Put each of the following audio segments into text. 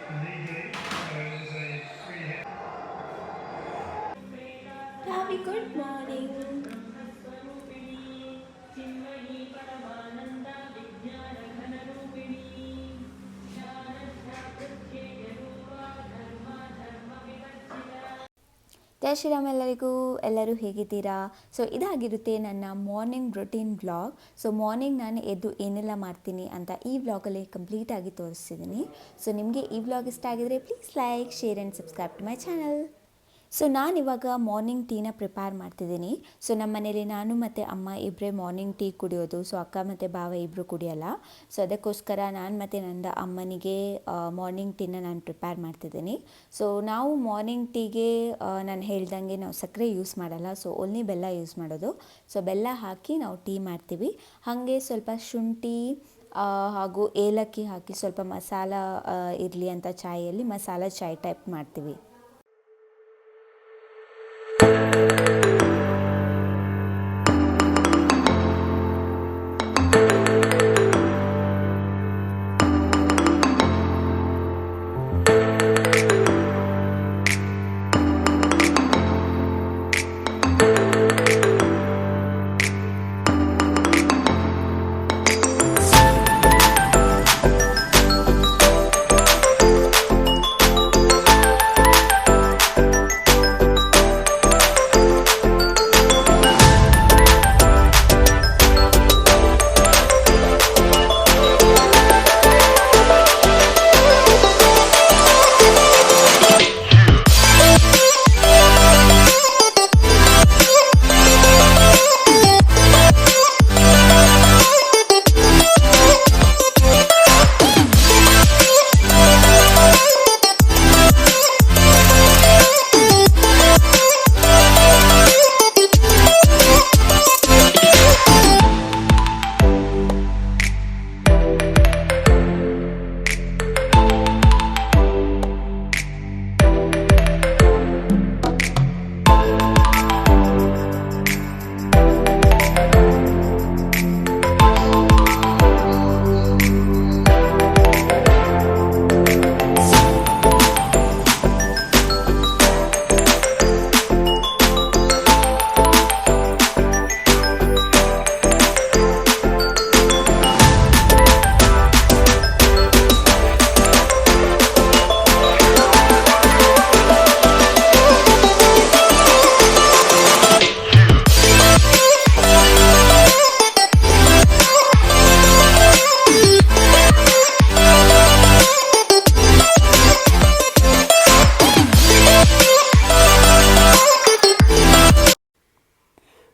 Have a good morning. ಜೈ ಶ್ರೀರಾಮ್ ಎಲ್ಲರಿಗೂ. ಎಲ್ಲರೂ ಹೇಗಿದ್ದೀರಾ? ಸೊ ಇದಾಗಿರುತ್ತೆ ನನ್ನ morning routine vlog. So morning ನಾನು ಎದ್ದು ಏನೆಲ್ಲ ಮಾಡ್ತೀನಿ ಅಂತ ಈ ವ್ಲಾಗಲ್ಲಿ ಕಂಪ್ಲೀಟಾಗಿ ತೋರಿಸ್ತಿದ್ದೀನಿ. ಸೊ ನಿಮಗೆ ಈ ವ್ಲಾಗ್ ಇಷ್ಟ ಆಗಿದರೆ please like, share and subscribe to my channel. So ನಾನಿವಾಗ ಮಾರ್ನಿಂಗ್ ಟೀನ ಪ್ರಿಪೇರ್ ಮಾಡ್ತಿದ್ದೀನಿ. ಸೊ ನಮ್ಮ ಮನೇಲಿ ನಾನು ಮತ್ತು ಅಮ್ಮ ಇಬ್ಬರೇ ಮಾರ್ನಿಂಗ್ ಟೀ ಕುಡಿಯೋದು. ಸೊ ಅಕ್ಕ ಮತ್ತು ಭಾವ ಇಬ್ಬರು ಕುಡಿಯೋಲ್ಲ. ಸೊ ಅದಕ್ಕೋಸ್ಕರ ನಾನು ಮತ್ತು ನನ್ನ ಅಮ್ಮನಿಗೆ ಮಾರ್ನಿಂಗ್ ಟೀನ ನಾನು ಪ್ರಿಪೇರ್ ಮಾಡ್ತಿದ್ದೀನಿ. ಸೊ ನಾವು ಮಾರ್ನಿಂಗ್ ಟೀಗೆ ನಾನು ಹೇಳ್ದಂಗೆ ನಾವು ಸಕ್ಕರೆ ಯೂಸ್ ಮಾಡಲ್ಲ. ಸೊ ಓನ್ಲಿ ಬೆಲ್ಲ ಯೂಸ್ ಮಾಡೋದು. ಸೊ ಬೆಲ್ಲ ಹಾಕಿ ನಾವು ಟೀ ಮಾಡ್ತೀವಿ. ಹಾಗೆ ಸ್ವಲ್ಪ ಶುಂಠಿ ಹಾಗೂ ಏಲಕ್ಕಿ ಹಾಕಿ ಸ್ವಲ್ಪ ಮಸಾಲ ಇರಲಿ ಅಂತ ಚಾಯಲ್ಲಿ ಮಸಾಲ ಚಾಯ್ ಟೈಪ್ ಮಾಡ್ತೀವಿ.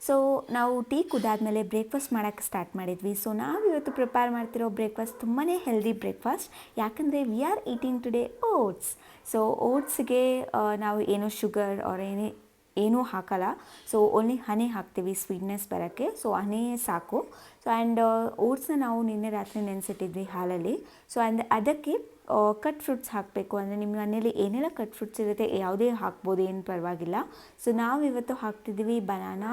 ಸೊ ನಾವು ಟೀ ಕುದಾದ್ಮೇಲೆ ಬ್ರೇಕ್ಫಾಸ್ಟ್ ಮಾಡೋಕ್ಕೆ ಸ್ಟಾರ್ಟ್ ಮಾಡಿದ್ವಿ. ಸೊ ನಾವು ಇವತ್ತು ಪ್ರಿಪೇರ್ ಮಾಡ್ತಿರೋ ಬ್ರೇಕ್ಫಾಸ್ಟ್ ತುಂಬಾ ಹೆಲ್ದಿ ಬ್ರೇಕ್ಫಾಸ್ಟ್. ಯಾಕಂದರೆ we are eating today oats. So ಓಟ್ಸ್ಗೆ ನಾವು ಏನೂ ಶುಗರ್ ಆರ್ ಏನೂ ಹಾಕಲ್ಲ. ಸೊ ಓನ್ಲಿ ಹನಿ ಹಾಕ್ತೀವಿ ಸ್ವೀಟ್ನೆಸ್ ಬರೋಕ್ಕೆ. ಸೊ ಹನಿ ಸಾಕು. ಸೊ ಆ್ಯಂಡ್ ಓಟ್ಸ್ನ ನಾವು ನಿನ್ನೆ ರಾತ್ರಿ ನೆನೆಸಿಟ್ಟಿದ್ವಿ ಹಾಲಲ್ಲಿ. ಸೊ ಅದಕ್ಕೆ ಕಟ್ ಫ್ರೂಟ್ಸ್ ಹಾಕಬೇಕು. ಅಂದರೆ ನಿಮ್ಮ ಮನೇಲಿ ಏನೆಲ್ಲ ಕಟ್ ಫ್ರೂಟ್ಸ್ ಇರುತ್ತೆ ಯಾವುದೇ ಹಾಕ್ಬೋದು, ಏನು ಪರವಾಗಿಲ್ಲ. ಸೊ ನಾವು ಇವತ್ತು ಹಾಕ್ತಿದ್ದೀವಿ banana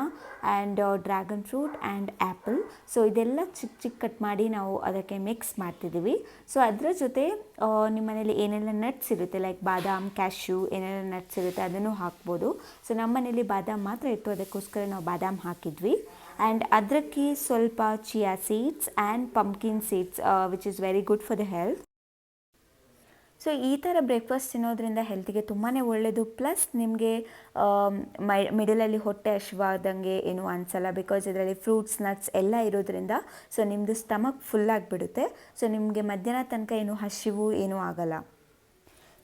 and dragon fruit and apple. So ಇದೆಲ್ಲ ಚಿಕ್ಕ ಚಿಕ್ಕ ಕಟ್ ಮಾಡಿ ನಾವು ಅದಕ್ಕೆ ಮಿಕ್ಸ್ ಮಾಡ್ತಿದ್ದೀವಿ. ಸೊ ಅದರ ಜೊತೆ ನಿಮ್ಮ ಮನೇಲಿ ಏನೆಲ್ಲ ನಟ್ಸ್ ಇರುತ್ತೆ ಲೈಕ್ ಬಾದಾಮ್, ಕ್ಯಾಶ್ಯೂ ಏನೆಲ್ಲ ನಟ್ಸ್ ಇರುತ್ತೆ ಅದನ್ನು ಹಾಕ್ಬೋದು. ಸೊ ನಮ್ಮ ಮನೇಲಿ ಬಾದಾಮ್ ಮಾತ್ರ ಇತ್ತು, ಅದಕ್ಕೋಸ್ಕರ ನಾವು ಬಾದಾಮ್ ಹಾಕಿದ್ವಿ. ಆ್ಯಂಡ್ ಅದಕ್ಕೆ ಸ್ವಲ್ಪ chia seeds and pumpkin seeds which is very good for the health. So ಈ ಥರ ಬ್ರೇಕ್ಫಾಸ್ಟ್ ತಿನ್ನೋದ್ರಿಂದ ಹೆಲ್ತಿಗೆ ತುಂಬಾ ಒಳ್ಳೆಯದು. ಪ್ಲಸ್ ನಿಮಗೆ ಮಿಡಲಲ್ಲಿ ಹೊಟ್ಟೆ ಹಸಿವಾದಂಗೆ ಏನೂ ಅನಿಸಲ್ಲ. ಬಿಕಾಸ್ ಇದರಲ್ಲಿ ಫ್ರೂಟ್ಸ್, ನಟ್ಸ್ ಎಲ್ಲ ಇರೋದ್ರಿಂದ ಸೊ ನಿಮ್ಮದು ಸ್ಟಮಕ್ ಫುಲ್ ಆಗಿಬಿಡುತ್ತೆ. ಸೊ ನಿಮಗೆ ಮಧ್ಯಾಹ್ನ ತನಕ ಏನೂ ಹಸಿವು ಏನೂ ಆಗಲ್ಲ.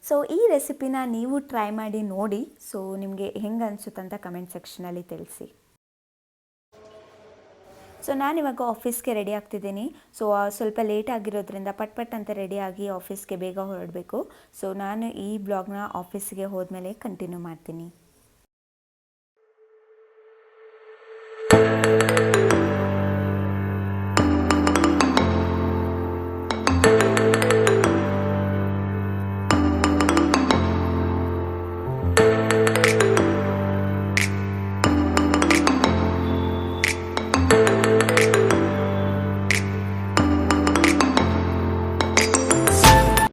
ಸೊ ಈ ರೆಸಿಪಿನ ನೀವು ಟ್ರೈ ಮಾಡಿ ನೋಡಿ. ಸೊ ನಿಮಗೆ ಹೆಂಗೆ ಅನಿಸುತ್ತಂತ ಕಮೆಂಟ್ ಸೆಕ್ಷನಲ್ಲಿ ತಿಳಿಸಿ. ಸೊ ನಾನಿವಾಗ ಆಫೀಸ್ಗೆ ರೆಡಿ ಆಗ್ತಿದ್ದೀನಿ. ಸೊ ಸ್ವಲ್ಪ ಲೇಟ್ ಆಗಿರೋದ್ರಿಂದ ಪಟ್ ಅಂತ ರೆಡಿಯಾಗಿ ಆಫೀಸ್ಗೆ ಬೇಗ ಹೊರಡಬೇಕು. ಸೊ ನಾನು ಈ ಬ್ಲಾಗ್ನ ಆಫೀಸ್ಗೆ ಹೋದ್ಮೇಲೆ ಕಂಟಿನ್ಯೂ ಮಾಡ್ತೀನಿ.